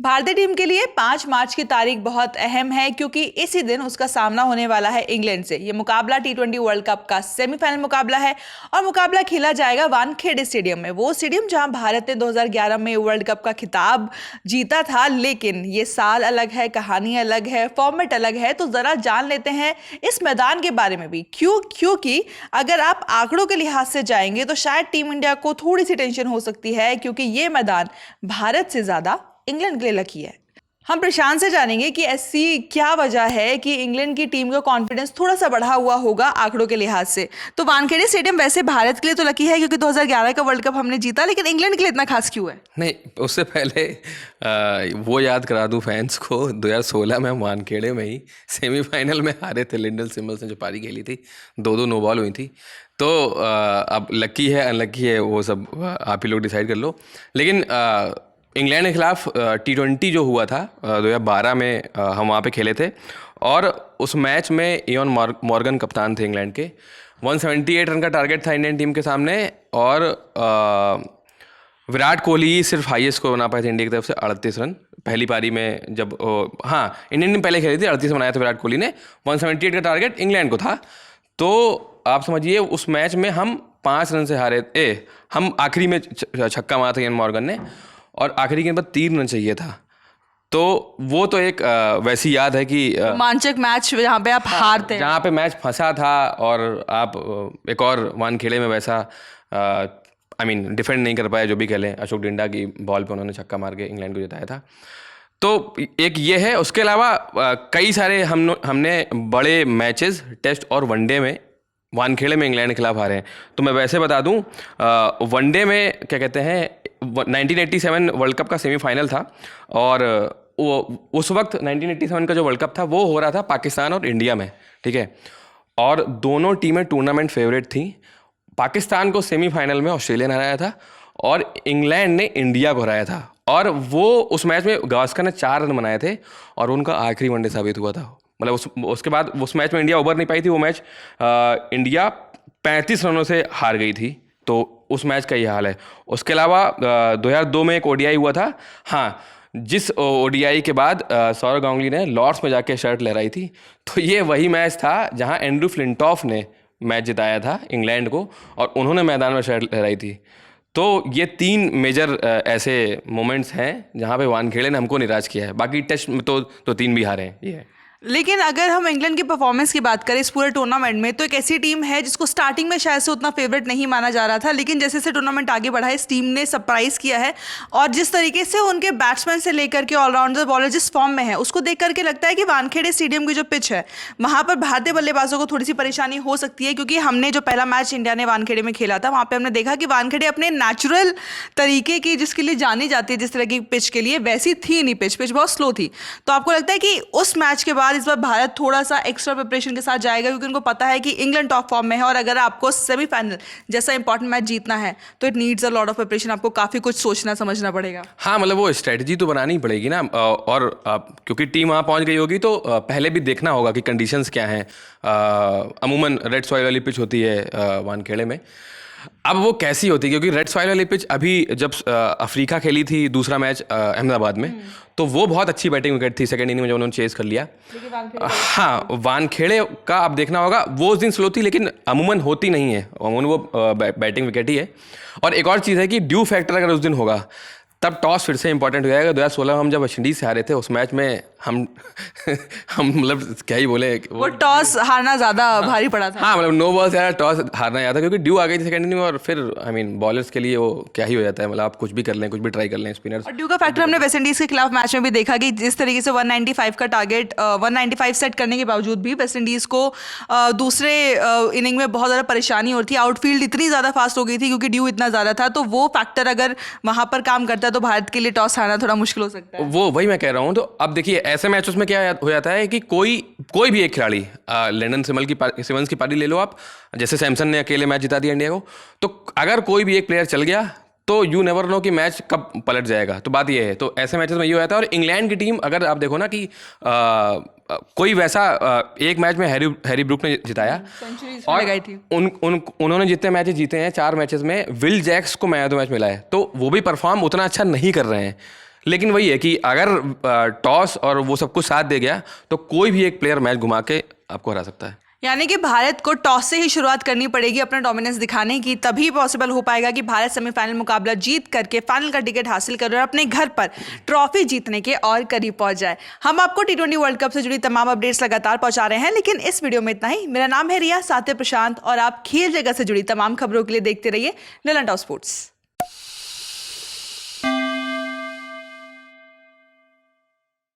भारतीय टीम के लिए 5 मार्च की तारीख बहुत अहम है क्योंकि इसी दिन उसका सामना होने वाला है इंग्लैंड से। ये मुकाबला टी20 वर्ल्ड कप का सेमीफाइनल मुकाबला है और मुकाबला खेला जाएगा वानखेड़े स्टेडियम में, वो स्टेडियम जहां भारत ने 2011 में वर्ल्ड कप का खिताब जीता था। लेकिन ये साल अलग है, कहानी अलग है, फॉर्मेट अलग है। तो जरा जान लेते हैं इस मैदान के बारे में भी। क्योंकि अगर आप आंकड़ों के लिहाज से जाएंगे तो शायद टीम इंडिया को थोड़ी सी टेंशन हो सकती है क्योंकि ये मैदान भारत से ज्यादा इंग्लैंड के लिए लकी है। हम प्रशांत से जानेंगे कि ऐसी क्या वजह है कि इंग्लैंड की टीम का कॉन्फिडेंस थोड़ा सा बढ़ा हुआ होगा आंकड़ों के लिहाज से। तो वानखेड़े स्टेडियम वैसे भारत के लिए तो लकी है क्योंकि 2011 का वर्ल्ड कप हमने जीता, लेकिन इंग्लैंड के लिए इतना खास क्यों है? नहीं, उससे पहले वो याद करा दूं फैंस को, 2016 में हम वानखेड़े में ही सेमीफाइनल में हारे थे। लिंडल सिमल्स ने जो पारी खेली थी, 2-2 नो बॉल हुई थी। तो अब लकी है अनलकी है वो सब आप ही लोग डिसाइड कर लो। लेकिन इंग्लैंड के खिलाफ टी20 जो हुआ था 2012 में, हम वहाँ पे खेले थे और उस मैच में इयन मॉर्गन कप्तान थे इंग्लैंड के। 178 रन का टारगेट था इंडियन टीम के सामने और विराट कोहली सिर्फ हाईएस्ट को बना पाए थे इंडिया की तरफ से 38 रन पहली पारी में। जब इंडियन टीम पहले खेली थी, 38 बनाया था विराट कोहली ने। 178 का टारगेट इंग्लैंड को था। तो आप समझिए उस मैच में हम 5 रन से हारे। हम आखिरी में छक्का मारा था इयन मॉर्गन ने और आखिरी गेंद पर 3 रन चाहिए था। तो वो तो एक वैसी याद है कि रोमांचक मैच जहाँ पे आप हारते हैं, जहाँ पे मैच फंसा था और आप एक और वानखेड़े में वैसा डिफेंड नहीं कर पाए। जो भी खेलें, अशोक डिंडा की बॉल पे उन्होंने छक्का मार के इंग्लैंड को जिताया था। तो एक ये है। उसके अलावा कई सारे हमने बड़े मैचेस टेस्ट और वनडे में वानखेड़े में इंग्लैंड के खिलाफ हारे हैं। तो मैं वैसे बता दूं, वनडे में क्या कहते हैं 1987 वर्ल्ड कप का सेमीफाइनल था और उस वक्त 1987 का जो वर्ल्ड कप था वो हो रहा था पाकिस्तान और इंडिया में, ठीक है। और दोनों टीमें टूर्नामेंट फेवरेट थी। पाकिस्तान को सेमीफाइनल में ऑस्ट्रेलिया ने हराया था और इंग्लैंड ने इंडिया को हराया था। और वो उस मैच में गावस्कर ने 4 रन बनाए थे और उनका आखिरी वनडे साबित हुआ था। मतलब उसके बाद उस मैच में इंडिया उबर नहीं पाई थी। वो मैच इंडिया 35 रनों से हार गई थी। तो उस मैच का ये हाल है। उसके अलावा 2002 में एक ओडीआई हुआ था। हाँ, जिस ओडीआई के बाद सौरव गांगुली ने लॉर्ड्स में जाके शर्ट लहराई थी। तो ये वही मैच था जहां एंड्रू फ्लिंटॉफ ने मैच जिताया था इंग्लैंड को और उन्होंने मैदान में शर्ट लहराई थी। तो ये 3 मेजर ऐसे मोमेंट्स हैं जहां पे वानखेड़े ने हमको निराश किया है। बाकी टेस्ट में तो 3 भी हारे हैं। ये है। लेकिन अगर हम इंग्लैंड की परफॉर्मेंस की बात करें इस पूरे टूर्नामेंट में, तो एक ऐसी टीम है जिसको स्टार्टिंग में शायद से उतना फेवरेट नहीं माना जा रहा था, लेकिन जैसे जैसे टूर्नामेंट आगे बढ़ा है इस टीम ने सरप्राइज किया है। और जिस तरीके से उनके बैट्समैन से लेकर के ऑलराउंडर बॉलर जिस फॉर्म में है, उसको देख करके लगता है कि वानखेड़े स्टेडियम की जो पिच है वहाँ पर भारतीय बल्लेबाजों को थोड़ी सी परेशानी हो सकती है। क्योंकि हमने जो पहला मैच इंडिया ने वानखेड़े में खेला था, वहाँ पर हमने देखा कि वानखेड़े अपने नेचुरल तरीके की, जिसके लिए जानी जाती है जिस तरह की पिच के लिए, वैसी थी नहीं। पिच बहुत स्लो थी। तो आपको लगता है कि उस मैच के बाद इस बार भारत थोड़ा सा एक्स्ट्रा प्रिपरेशन के साथ जाएगा क्योंकि उनको पता है कि इंग्लैंड टॉप फॉर्म में है और अगर आपको सेमीफाइनल जैसा इंपॉर्टेंट मैच जीतना है तो it needs a lot of preparation. आपको काफी कुछ सोचना समझना पड़ेगा। हाँ, मतलब वो स्ट्रेटजी तो बनानी ही पड़ेगी ना। और क्योंकि टीम वहाँ पहुँच गई होगी तो पहले भी देखना होगा कि कंडीशंस क्या हैं। अमूमन रेड सॉइल वाली पिच होती है वानखेड़े में। अब वो कैसी होती है, क्योंकि रेड सॉइल वाली पिच अभी जब अफ्रीका खेली थी दूसरा मैच अहमदाबाद में, तो वो बहुत अच्छी बैटिंग विकेट थी सेकंड इनिंग में जब उन्होंने चेस कर लिया। हाँ, वानखेड़े का अब देखना होगा। वो उस दिन स्लो थी लेकिन अमूमन होती नहीं है, अमूमन वो बैटिंग विकेट ही है। और एक और चीज़ है कि ड्यू फैक्टर अगर उस दिन होगा तब टॉस फिर से इंपॉर्टेंट हो जाएगा। 2016 में हम जब वेस्टइंडीज से हारे थे उस मैच में हम मतलब क्या ही बोले, वो टॉस हारना ज़्यादा भारी पड़ा था। हाँ, मतलब नो बॉल से यार टॉस हारना जाता क्योंकि ड्यू आ गई थी सेकंड इनिंग में। और फिर बॉलर्स के लिए वो क्या ही हो जाता है, मतलब आप कुछ भी कर लें, कुछ भी ट्राई कर लें स्पिनर्स। और ड्यू का फैक्टर हमने वेस्टइंडीज के खिलाफ मैच में भी देखा कि जिस तरीके से 195 का टारगेट 195 सेट करने के बावजूद भी वेस्टइंडीज को दूसरे इनिंग में बहुत ज़्यादा परेशानी हो रही थी। आउटफील्ड इतनी ज़्यादा फास्ट हो गई थी क्योंकि ड्यू इतना ज़्यादा था। तो वो फैक्टर अगर वहाँ पर काम करता है तो भारत के लिए टॉस हारना थोड़ा मुश्किल हो सकता है। वो वही मैं कह रहा हूँ। तो अब देखिए ऐसे मैचेस में क्या हो जाता है कि कोई भी एक खिलाड़ी, लिंडन सिमंस की पारी ले लो आप, जैसे सैमसन ने अकेले मैच जिता दिया इंडिया को। तो अगर कोई भी एक प्लेयर चल गया तो यू नेवर नो कि मैच कब पलट जाएगा। तो बात ये है। तो ऐसे मैचेस में ये हो जाता है। और इंग्लैंड की टीम अगर आप देखो ना कि कोई वैसा एक मैच में हैरी ब्रूक ने जिताया और गई थी। उन्होंने जितने मैचेस जीते हैं 4 मैचेस में विल जैक्स को मैन ऑफ द मैच मिला है। तो वो भी परफॉर्म उतना अच्छा नहीं कर रहे हैं। लेकिन वही है कि अगर टॉस और वो सब कुछ साथ दे गया तो कोई भी एक प्लेयर मैच घुमा के आपको हरा सकता है। यानी कि भारत को टॉस से ही शुरुआत करनी पड़ेगी अपना डोमिनेंस दिखाने की, तभी पॉसिबल हो पाएगा कि भारत सेमीफाइनल मुकाबला जीत करके फाइनल का टिकट हासिल कर और अपने घर पर ट्रॉफी जीतने के और करीब पहुंच जाए। हम आपको T20 वर्ल्ड कप से जुड़ी तमाम अपडेट्स लगातार पहुंचा रहे हैं, लेकिन इस वीडियो में इतना ही। मेरा नाम है रिया, साथ में प्रशांत, और आप खेल जगत से जुड़ी तमाम खबरों के लिए देखते रहिए नीलम टॉप स्पोर्ट्स।